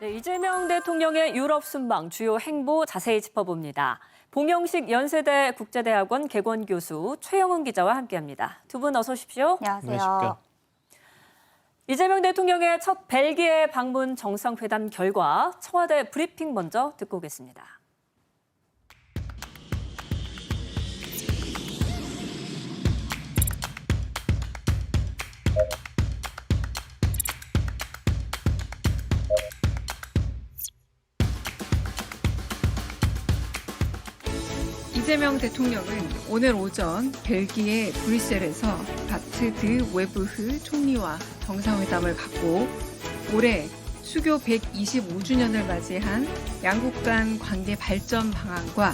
네, 이재명 대통령의 유럽 순방 주요 행보 자세히 짚어봅니다. 봉영식 연세대 국제대학원 개건 교수 최영은 기자와 함께합니다. 두 분 어서 오십시오. 안녕하세요. 이재명 대통령의 첫 벨기에 방문 정상회담 결과 청와대 브리핑 먼저 듣고 오겠습니다. 이재명 대통령은 오늘 오전 벨기에 브뤼셀에서 바트 드 웨브흐 총리와 정상회담을 갖고 올해 수교 125주년을 맞이한 양국 간 관계 발전 방안과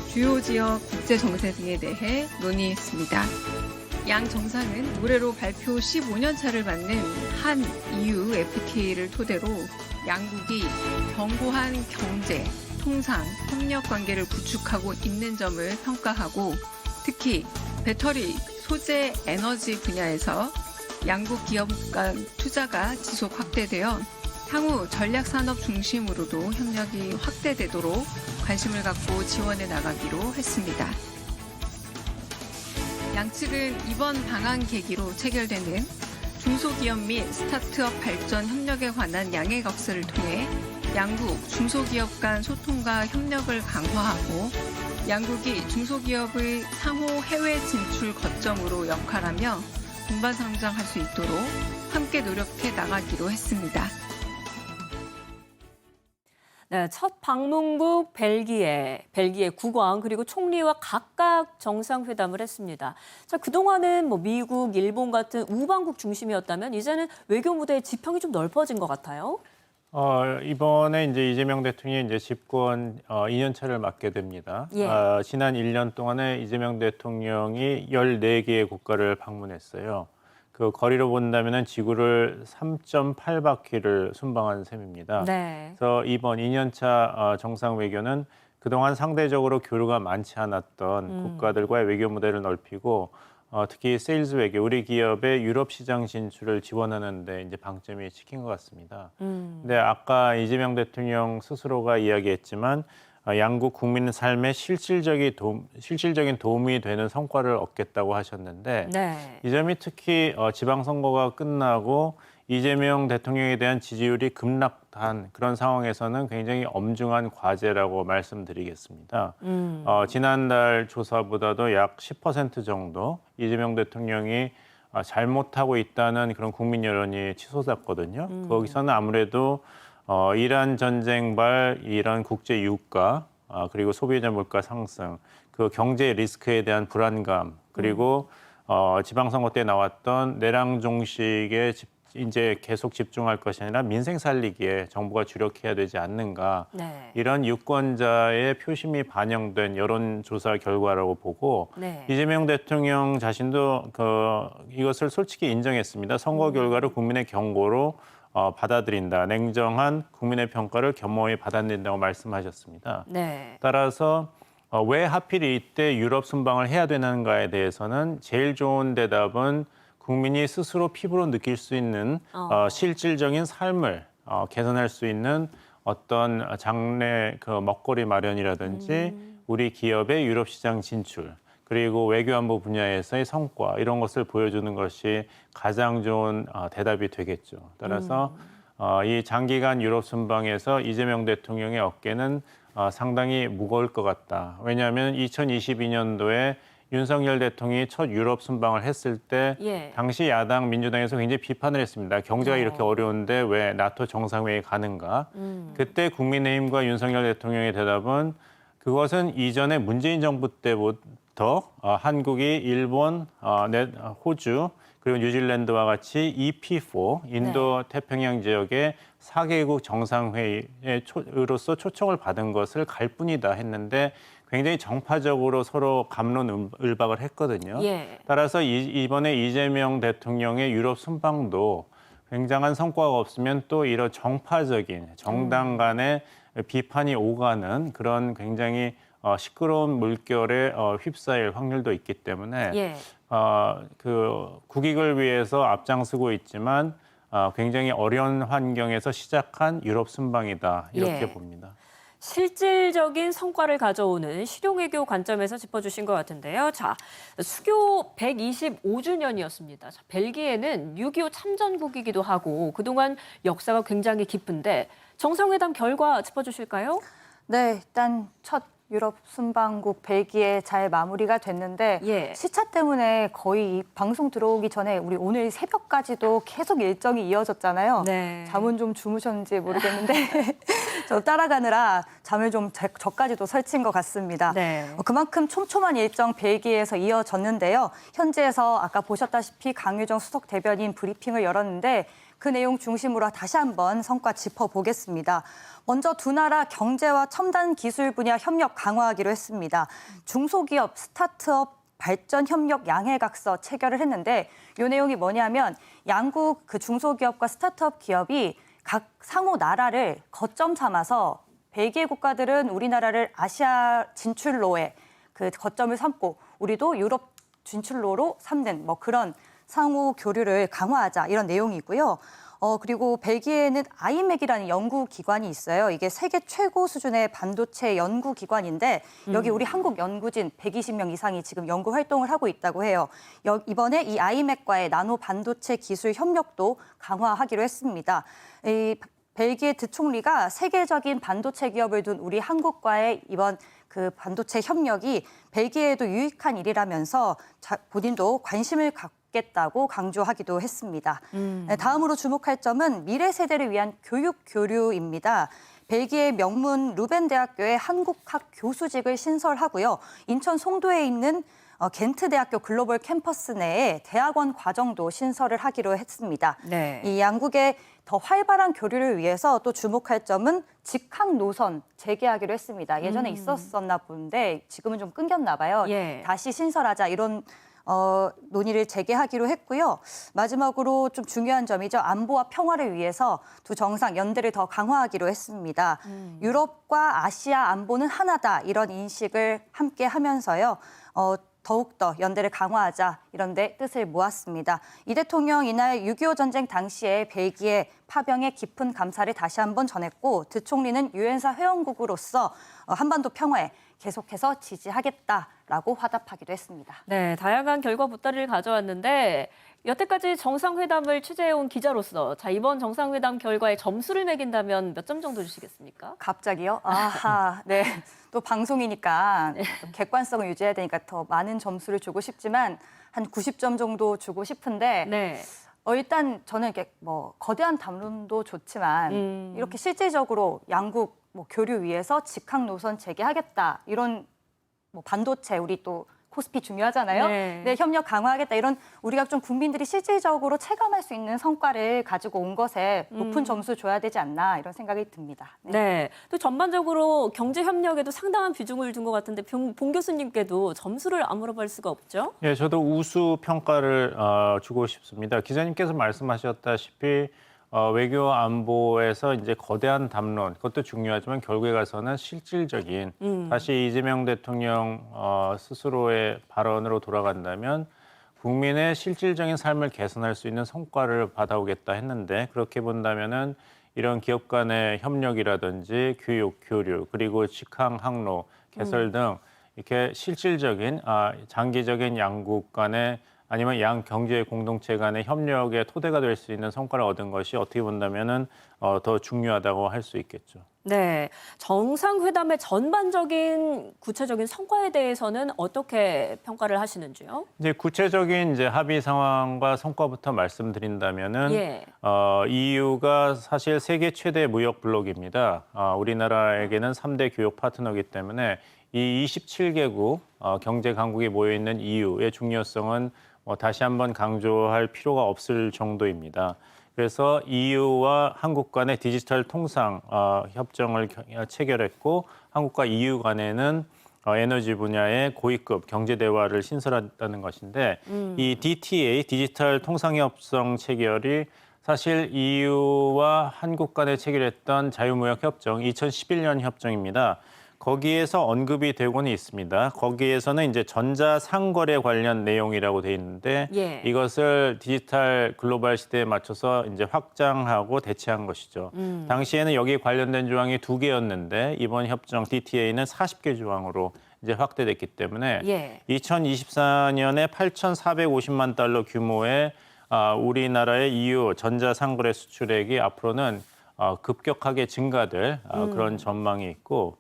주요 지역 국제 정세 등에 대해 논의했습니다. 양 정상은 올해로 발표 15년 차를 맞는 한 EU FTA를 토대로 양국이 견고한 경제, 통상, 협력 관계를 구축하고 있는 점을 평가하고 특히 배터리, 소재, 에너지 분야에서 양국 기업 간 투자가 지속 확대되어 향후 전략산업 중심으로도 협력이 확대되도록 관심을 갖고 지원해 나가기로 했습니다. 양측은 이번 방한 계기로 체결되는 중소기업 및 스타트업 발전 협력에 관한 양해각서를 통해 양국 중소기업 간 소통과 협력을 강화하고 양국이 중소기업의 상호 해외 진출 거점으로 역할하며 동반성장할 수 있도록 함께 노력해 나가기로 했습니다. 네, 첫 방문국 벨기에 국왕 그리고 총리와 각각 정상회담을 했습니다. 자, 그동안은 미국, 일본 같은 우방국 중심이었다면 이제는 외교 무대의 지평이 좀 넓어진 것 같아요. 이번에 이제 이재명 대통령이 이제 집권 2년 차를 맡게 됩니다. 예. 지난 1년 동안에 이재명 대통령이 14개의 국가를 방문했어요. 그 거리로 본다면은 지구를 3.8바퀴를 순방한 셈입니다. 네. 그래서 이번 2년 차 정상 외교는 그동안 상대적으로 교류가 많지 않았던 국가들과의 외교 무대를 넓히고 특히 세일즈 외교, 우리 기업의 유럽 시장 진출을 지원하는 데 이제 방점이 찍힌 것 같습니다. 근데 아까 이재명 대통령 스스로가 이야기했지만 양국 국민 삶에 실질적인 도움이 되는 성과를 얻겠다고 하셨는데 네. 이 점이 특히 지방선거가 끝나고 이재명 대통령에 대한 지지율이 급락한 그런 상황에서는 굉장히 엄중한 과제라고 말씀드리겠습니다. 지난달 조사보다도 약 10% 정도 이재명 대통령이 잘못하고 있다는 그런 국민 여론이 치솟았거든요. 거기서는 아무래도 이란 전쟁발 이런 국제 유가 그리고 소비자 물가 상승, 그 경제 리스크에 대한 불안감 그리고 지방선거 때 나왔던 내랑 종식에 이제 계속 집중할 것이 아니라 민생 살리기에 정부가 주력해야 되지 않는가. 네. 이런 유권자의 표심이 반영된 여론조사 결과라고 보고 네. 이재명 대통령 자신도 이것을 솔직히 인정했습니다. 선거 결과를 국민의 경고로 받아들인다. 냉정한 국민의 평가를 겸허히 받아들인다고 말씀하셨습니다. 네. 따라서 왜 하필 이때 유럽 순방을 해야 되는가에 대해서는 제일 좋은 대답은 국민이 스스로 피부로 느낄 수 있는 실질적인 삶을 개선할 수 있는 어떤 장래 먹거리 마련이라든지 우리 기업의 유럽 시장 진출 그리고 외교안보 분야에서의 성과 이런 것을 보여주는 것이 가장 좋은 대답이 되겠죠. 따라서 이 장기간 유럽 순방에서 이재명 대통령의 어깨는 상당히 무거울 것 같다. 왜냐하면 2022년도에 윤석열 대통령이 첫 유럽 순방을 했을 때 예. 당시 야당 민주당에서 굉장히 비판을 했습니다. 경제가 이렇게 어려운데 왜 나토 정상회의 가는가? 그때 국민의힘과 윤석열 대통령의 대답은 그것은 이전에 문재인 정부 때부터 한국이 일본, 호주 그리고 뉴질랜드와 같이 EP4 인도 태평양 지역의 4개국 정상회의로서 초청을 받은 것을 갈 뿐이다 했는데 굉장히 정파적으로 서로 갑론을박을 했거든요. 예. 따라서 이번에 이재명 대통령의 유럽 순방도 굉장한 성과가 없으면 또 이런 정파적인 정당 간의 비판이 오가는 그런 굉장히 시끄러운 물결에 휩싸일 확률도 있기 때문에 예. 그 국익을 위해서 앞장서고 있지만 굉장히 어려운 환경에서 시작한 유럽 순방이다 이렇게 예. 봅니다. 실질적인 성과를 가져오는 실용외교 관점에서 짚어주신 것 같은데요. 자, 수교 125주년이었습니다. 자, 벨기에는 6.25 참전국이기도 하고 그동안 역사가 굉장히 깊은데 정상회담 결과 짚어주실까요? 네, 일단 첫 유럽 순방국 벨기에 잘 마무리가 됐는데 예. 시차 때문에 거의 이 방송 들어오기 전에 우리 오늘 새벽까지도 계속 일정이 이어졌잖아요. 네. 잠은 좀 주무셨는지 모르겠는데 저 따라가느라 잠을 좀 저까지도 설친 것 같습니다. 네. 그만큼 촘촘한 일정 벨기에에서 이어졌는데요. 현지에서 아까 보셨다시피 강유정 수석 대변인 브리핑을 열었는데 그 내용 중심으로 다시 한번 성과 짚어보겠습니다. 먼저 두 나라 경제와 첨단 기술 분야 협력 강화하기로 했습니다. 중소기업, 스타트업 발전 협력 양해각서 체결을 했는데 이 내용이 뭐냐면 양국 그 중소기업과 스타트업 기업이 각 상호 나라를 거점 삼아서 벨기에 국가들은 우리나라를 아시아 진출로에 그 거점을 삼고 우리도 유럽 진출로로 삼는 뭐 그런 상호 교류를 강화하자 이런 내용이고요. 그리고 벨기에는 아이맥이라는 연구기관이 있어요. 이게 세계 최고 수준의 반도체 연구기관인데 여기 우리 한국 연구진 120명 이상이 지금 연구 활동을 하고 있다고 해요. 이번에 이 아이맥과의 나노 반도체 기술 협력도 강화하기로 했습니다. 이 벨기에 드총리가 세계적인 반도체 기업을 둔 우리 한국과의 이번 그 반도체 협력이 벨기에에도 유익한 일이라면서 본인도 관심을 갖겠다고 강조하기도 했습니다. 다음으로 주목할 점은 미래 세대를 위한 교육 교류입니다. 벨기에 명문 루벤 대학교에 한국학 교수직을 신설하고요. 인천 송도에 있는 겐트 대학교 글로벌 캠퍼스 내에 대학원 과정도 신설을 하기로 했습니다. 네. 이 양국의 더 활발한 교류를 위해서 또 주목할 점은 직항 노선 재개하기로 했습니다. 예전에 있었었나 본데 지금은 좀 끊겼나 봐요. 예. 다시 신설하자 이런 논의를 재개하기로 했고요. 마지막으로 좀 중요한 점이죠. 안보와 평화를 위해서 두 정상 연대를 더 강화하기로 했습니다. 유럽과 아시아 안보는 하나다 이런 인식을 함께 하면서요. 더욱더 연대를 강화하자 이런 데 뜻을 모았습니다. 이 대통령 이날 6.25 전쟁 당시에 벨기에 파병에 깊은 감사를 다시 한번 전했고 드총리는 유엔사 회원국으로서 한반도 평화에 계속해서 지지하겠다라고 화답하기도 했습니다. 네, 다양한 결과 보따리를 가져왔는데 여태까지 정상회담을 취재해온 기자로서 자 이번 정상회담 결과에 점수를 매긴다면 몇 점 정도 주시겠습니까? 갑자기요? 아하, 네. 또 방송이니까 또 객관성을 유지해야 되니까 더 많은 점수를 주고 싶지만 한 90점 정도 주고 싶은데 네. 일단 저는 이렇게 뭐 거대한 담론도 좋지만 이렇게 실질적으로 양국 뭐 교류 위해서 직항 노선 재개하겠다 이런 뭐 반도체 우리 또 코스피 중요하잖아요. 네. 협력 강화하겠다 이런 우리가 좀 국민들이 실질적으로 체감할 수 있는 성과를 가지고 온 것에 높은 점수 줘야 되지 않나 이런 생각이 듭니다. 네. 또 전반적으로 경제 협력에도 상당한 비중을 둔 것 같은데 봉 교수님께도 점수를 안 물어볼 수가 없죠? 예, 저도 우수 평가를 주고 싶습니다. 기자님께서 말씀하셨다시피 외교 안보에서 이제 거대한 담론, 그것도 중요하지만 결국에 가서는 실질적인 다시 이재명 대통령 스스로의 발언으로 돌아간다면 국민의 실질적인 삶을 개선할 수 있는 성과를 받아오겠다 했는데 그렇게 본다면은 이런 기업 간의 협력이라든지 교육, 교류, 그리고 직항 항로 개설 등 이렇게 실질적인 장기적인 양국 간의 아니면 양 경제 공동체 간의 협력의 토대가 될 수 있는 성과를 얻은 것이 어떻게 본다면은 더 중요하다고 할 수 있겠죠. 네. 정상회담의 전반적인 구체적인 성과에 대해서는 어떻게 평가를 하시는지요? 이제 구체적인 이제 합의 상황과 성과부터 말씀드린다면은 예. EU가 사실 세계 최대 무역 블록입니다. 우리나라에게는 3대 교역 파트너이기 때문에 이 27개국 경제 강국이 모여 있는 EU의 중요성은 다시 한번 강조할 필요가 없을 정도입니다. 그래서 EU와 한국 간의 디지털 통상 협정을 체결했고 한국과 EU 간에는 에너지 분야의 고위급 경제 대화를 신설했다는 것인데 이 DTA, 디지털 통상협정 체결이 사실 EU와 한국 간에 체결했던 자유무역 협정 2011년 협정입니다. 거기에서 언급이 되고는 있습니다. 거기에서는 이제 전자상거래 관련 내용이라고 돼 있는데 예. 이것을 디지털 글로벌 시대에 맞춰서 이제 확장하고 대체한 것이죠. 당시에는 여기 관련된 조항이 2개였는데 이번 협정 DTA는 40개 조항으로 이제 확대됐기 때문에 예. 2024년에 8,450만 달러 규모의 우리나라의 EU 전자상거래 수출액이 앞으로는 급격하게 증가될 그런 전망이 있고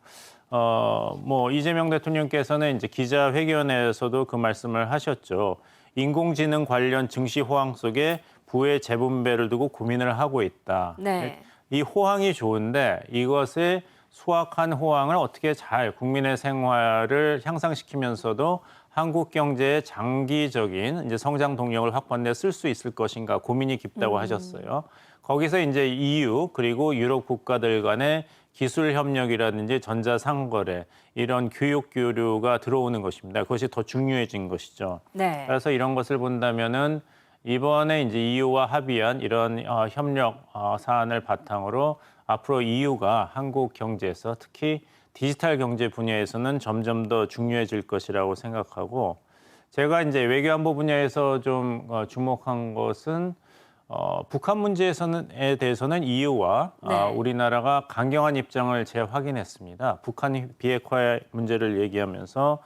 뭐 이재명 대통령께서는 이제 기자회견에서도 그 말씀을 하셨죠. 인공지능 관련 증시 호황 속에 부의 재분배를 두고 고민을 하고 있다. 네. 이 호황이 좋은데 이것의 수확한 호황을 어떻게 잘 국민의 생활을 향상시키면서도 한국 경제의 장기적인 이제 성장 동력을 확보하는 데 쓸 수 있을 것인가 고민이 깊다고 하셨어요. 거기서 이제 EU 그리고 유럽 국가들 간의 기술 협력이라든지 전자상거래 이런 교육 교류가 들어오는 것입니다. 그것이 더 중요해진 것이죠. 네. 그래서 이런 것을 본다면은 이번에 이제 EU와 합의한 이런 협력 사안을 바탕으로 앞으로 EU가 한국 경제에서 특히 디지털 경제 분야에서는 점점 더 중요해질 것이라고 생각하고 제가 이제 외교안보 분야에서 좀 주목한 것은 북한 문제에 대해서는 EU와 네. 우리나라가 강경한 입장을 재확인했습니다. 북한 비핵화 문제를 얘기하면서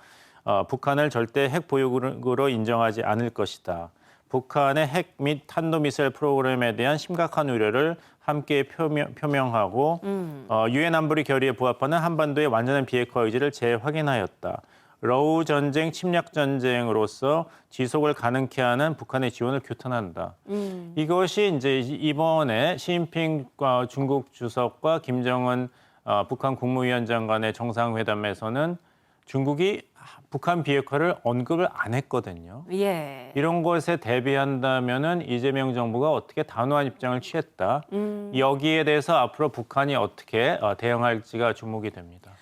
북한을 절대 핵 보유국으로 인정하지 않을 것이다. 북한의 핵 및 탄도미사일 프로그램에 대한 심각한 우려를 함께 표명하고 유엔 안보리 결의에 부합하는 한반도의 완전한 비핵화 의지를 재확인하였다. 러우 전쟁, 침략 전쟁으로서 지속을 가능케 하는 북한의 지원을 규탄한다. 이것이 이제 이번에 시진핑 중국 주석과 김정은 북한 국무위원장 간의 정상회담에서는 중국이 북한 비핵화를 언급을 안 했거든요. 예. 이런 것에 대비한다면은 이재명 정부가 어떻게 단호한 입장을 취했다. 여기에 대해서 앞으로 북한이 어떻게 대응할지가 주목이 됩니다.